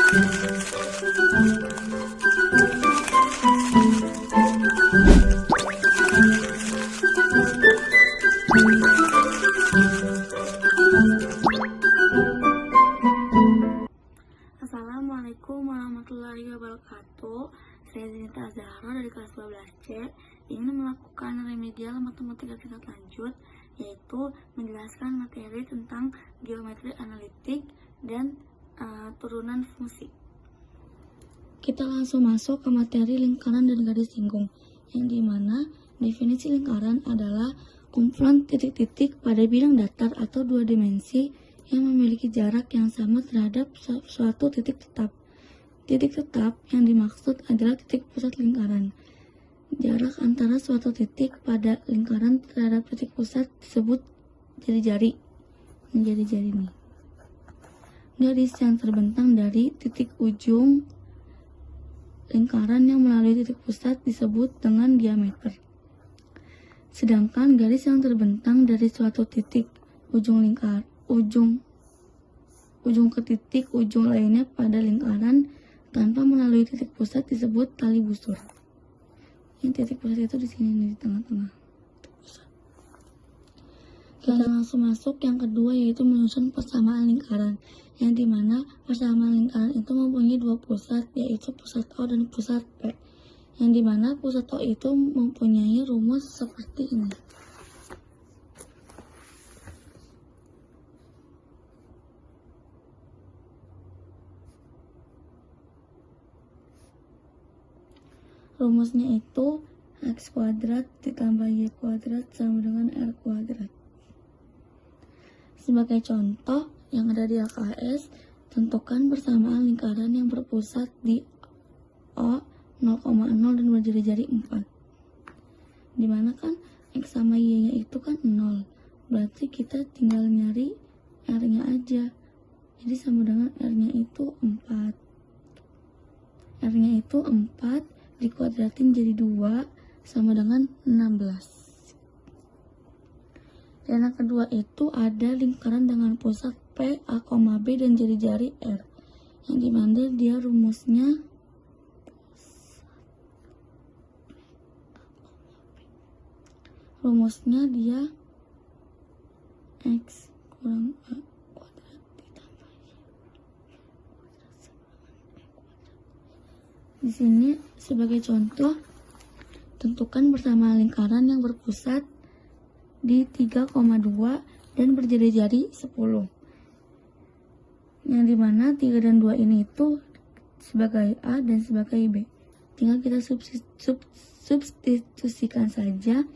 Assalamualaikum warahmatullahi wabarakatuh. Saya Zinita Zahra dari kelas 12C ingin melakukan remedial matematika tingkat lanjut, yaitu menjelaskan materi tentang geometri analitik dan turunan fungsi. Kita langsung masuk ke materi lingkaran dan garis singgung, yang dimana definisi lingkaran adalah kumpulan titik-titik pada bidang datar atau dua dimensi yang memiliki jarak yang sama terhadap suatu titik tetap. Titik tetap yang dimaksud adalah titik pusat lingkaran. Jarak antara suatu titik pada lingkaran terhadap titik pusat disebut jari-jari. Jari-jari nih. Garis yang terbentang dari titik ujung lingkaran yang melalui titik pusat disebut dengan diameter. Sedangkan garis yang terbentang dari suatu titik ujung ke titik ujung lainnya pada lingkaran tanpa melalui titik pusat disebut tali busur. Yang titik pusat itu di sini nih, di tengah-tengah. Kita langsung masuk yang kedua, yaitu menyusun persamaan lingkaran, yang dimana persamaan lingkaran itu mempunyai dua pusat, yaitu pusat O dan pusat P, yang dimana pusat O itu mempunyai rumus seperti ini. Rumusnya itu X kuadrat ditambah Y kuadrat sama dengan R kuadrat. Sebagai contoh yang ada di LKS, tentukan persamaan lingkaran yang berpusat di O 0,0 dan berjari-jari 4. Dimana kan X sama Y nya itu kan 0, berarti kita tinggal nyari R nya aja. Jadi sama dengan R nya itu 4. R nya itu 4 dikuadratin jadi 2 sama dengan 16. Dan yang kedua itu ada lingkaran dengan pusat P, A, B dan jari-jari R, yang dimana dia rumusnya dia X kurang A kuadrat ditambah Y kuadrat sama dengan E kuadrat. Di sini sebagai contoh, tentukan persamaan lingkaran yang berpusat di 3,2 dan berjari-jari 10. Yang dimana 3 dan 2 ini itu sebagai A dan sebagai B. Tinggal kita substitusikan saja.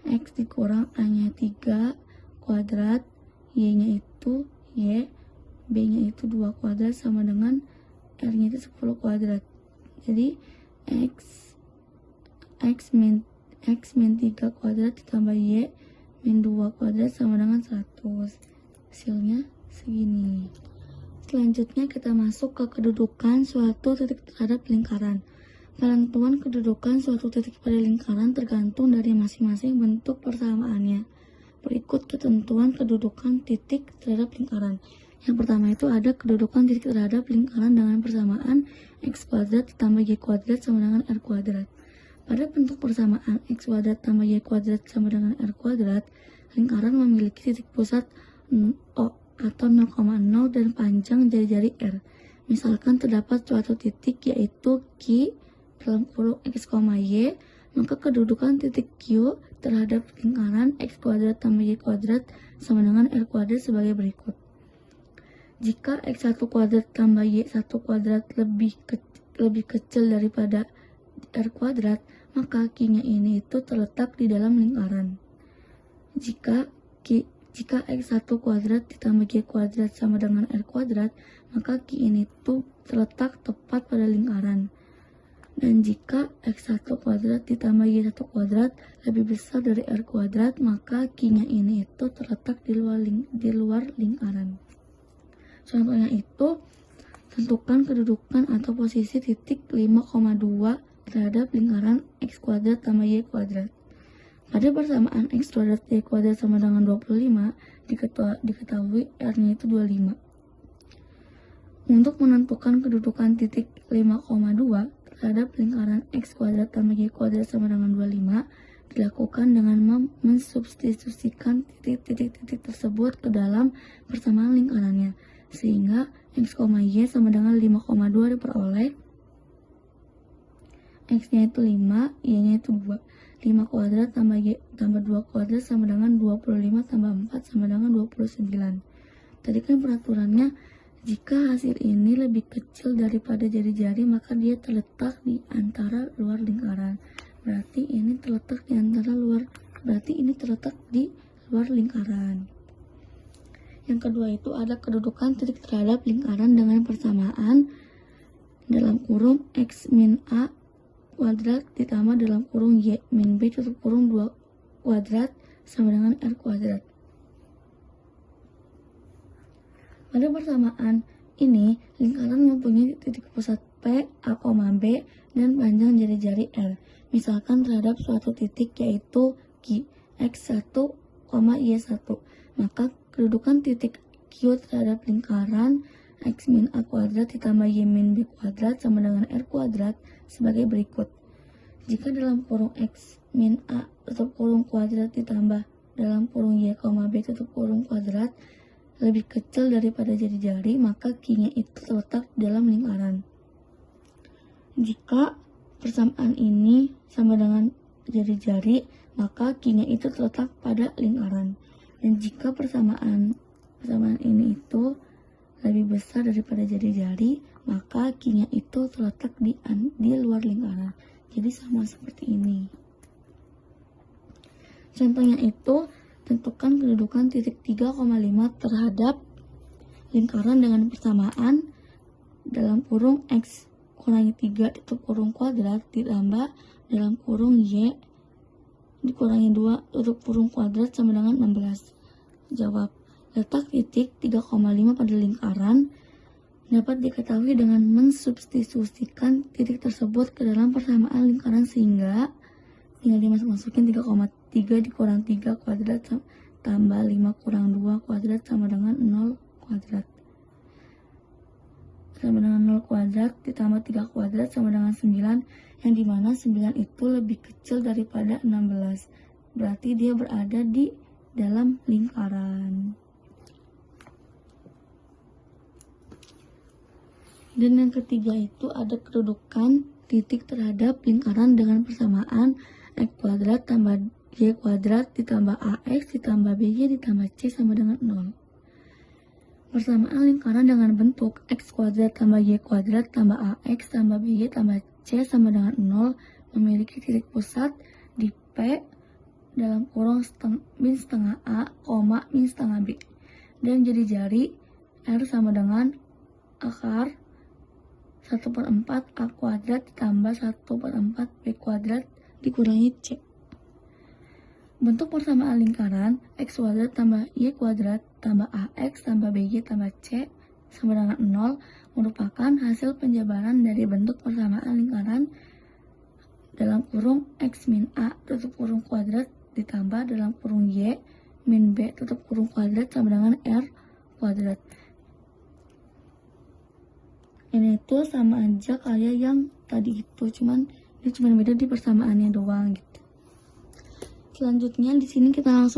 X dikurang A-nya 3 kuadrat, Y-nya itu Y, B-nya itu 2 kuadrat sama dengan R-nya itu 10 kuadrat. Jadi X min 3 kuadrat ditambah Y min 2 kuadrat sama dengan 100. Hasilnya segini. Selanjutnya kita masuk ke kedudukan suatu titik terhadap lingkaran. Penentuan kedudukan suatu titik pada lingkaran tergantung dari masing-masing bentuk persamaannya. Berikut ketentuan kedudukan titik terhadap lingkaran. Yang pertama itu ada kedudukan titik terhadap lingkaran dengan persamaan X kuadrat ditambah Y kuadrat sama dengan R kuadrat. Pada bentuk persamaan X kuadrat tambah Y kuadrat sama dengan R kuadrat, lingkaran memiliki titik pusat O atau 0,0 dan panjang jari-jari R. Misalkan terdapat suatu titik yaitu Q dalam kurung X, Y, maka kedudukan titik Q terhadap lingkaran X kuadrat tambah Y kuadrat sama dengan R kuadrat sebagai berikut. Jika X1 kuadrat tambah Y1 kuadrat lebih kecil daripada R kuadrat, maka Q-nya ini itu terletak di dalam lingkaran. Jika X1 kuadrat ditambah Y kuadrat sama dengan R kuadrat, maka Q ini itu terletak tepat pada lingkaran. Dan jika X1 kuadrat ditambah Y1 kuadrat lebih besar dari R kuadrat, maka Q-nya ini itu terletak di luar lingkaran. Contohnya itu, tentukan kedudukan atau posisi titik 5,2 terhadap lingkaran X kuadrat tambah Y kuadrat. Pada persamaan X kuadrat Y kuadrat sama dengan 25, diketahui R-nya itu 25. Untuk menentukan kedudukan titik 5,2 terhadap lingkaran x kuadrat tambah y kuadrat sama dengan 25 dilakukan dengan mensubstitusikan titik-titik tersebut ke dalam persamaan lingkarannya, sehingga x, y sama dengan 5,2 diperoleh. X-nya itu 5, y-nya itu 2. 5 kuadrat tambah y tambah 2 kuadrat sama dengan 25 tambah 4 sama dengan 29. Tadi kan peraturannya, jika hasil ini lebih kecil daripada jari-jari, maka dia terletak di antara luar lingkaran. Berarti ini terletak di luar lingkaran. Yang kedua itu ada kedudukan titik terhadap lingkaran dengan persamaan dalam kurung x min a kuadrat ditambah dalam kurung y min b tutup kurung 2 kuadrat sama dengan r kuadrat. Pada persamaan ini, lingkaran mempunyai titik pusat P, A, B, dan panjang jari-jari R. Misalkan terhadap suatu titik yaitu Q, X1, Y1. Maka kedudukan titik Q terhadap lingkaran X min A kuadrat ditambah Y min B kuadrat sama dengan R kuadrat sebagai berikut. Jika dalam kurung X min A tutup kurung kuadrat ditambah dalam kurung Y, B tutup kurung kuadrat lebih kecil daripada jari-jari, maka Q-nya itu terletak dalam lingkaran. Jika persamaan ini sama dengan jari-jari, maka Q-nya itu terletak pada lingkaran. Dan jika persamaan ini itu lebih besar daripada jari-jari, maka Q-nya itu terletak di luar lingkaran. Jadi sama seperti ini. Contohnya itu, tentukan kedudukan titik 3,5 terhadap lingkaran dengan persamaan dalam kurung X kurangi 3 tutup kurung kuadrat ditambah dalam kurung Y dikurangi 2 tutup kurung kuadrat sama dengan 16. Jawab. Letak titik 3,5 pada lingkaran dapat diketahui dengan mensubstitusikan titik tersebut ke dalam persamaan lingkaran, sehingga tinggal dimasukin 3,3 dikurang 3 kuadrat tambah 5 kurang 2 kuadrat sama dengan 0 kuadrat. Sama dengan 0 kuadrat ditambah 3 kuadrat sama dengan 9, yang dimana 9 itu lebih kecil daripada 16. Berarti dia berada di dalam lingkaran. Dan yang ketiga itu ada kedudukan titik terhadap lingkaran dengan persamaan x kuadrat tambah y kuadrat ditambah ax ditambah by ditambah c sama dengan 0. Persamaan lingkaran dengan bentuk x kuadrat tambah y kuadrat tambah ax tambah by tambah c sama dengan 0 memiliki titik pusat di P dalam kurung min setengah a, min setengah b. Dan jari-jari R sama dengan akar 1/4 A kuadrat ditambah 1/4 B kuadrat dikurangi C. Bentuk persamaan lingkaran X kuadrat tambah Y kuadrat tambah AX tambah BY tambah C sama dengan 0 merupakan hasil penjabaran dari bentuk persamaan lingkaran dalam kurung X min A tutup kurung kuadrat ditambah dalam kurung Y min B tutup kurung kuadrat sama dengan R kuadrat. Ini tuh sama aja kayak yang tadi itu, cuman beda di persamaannya doang gitu. Selanjutnya di sini kita langsung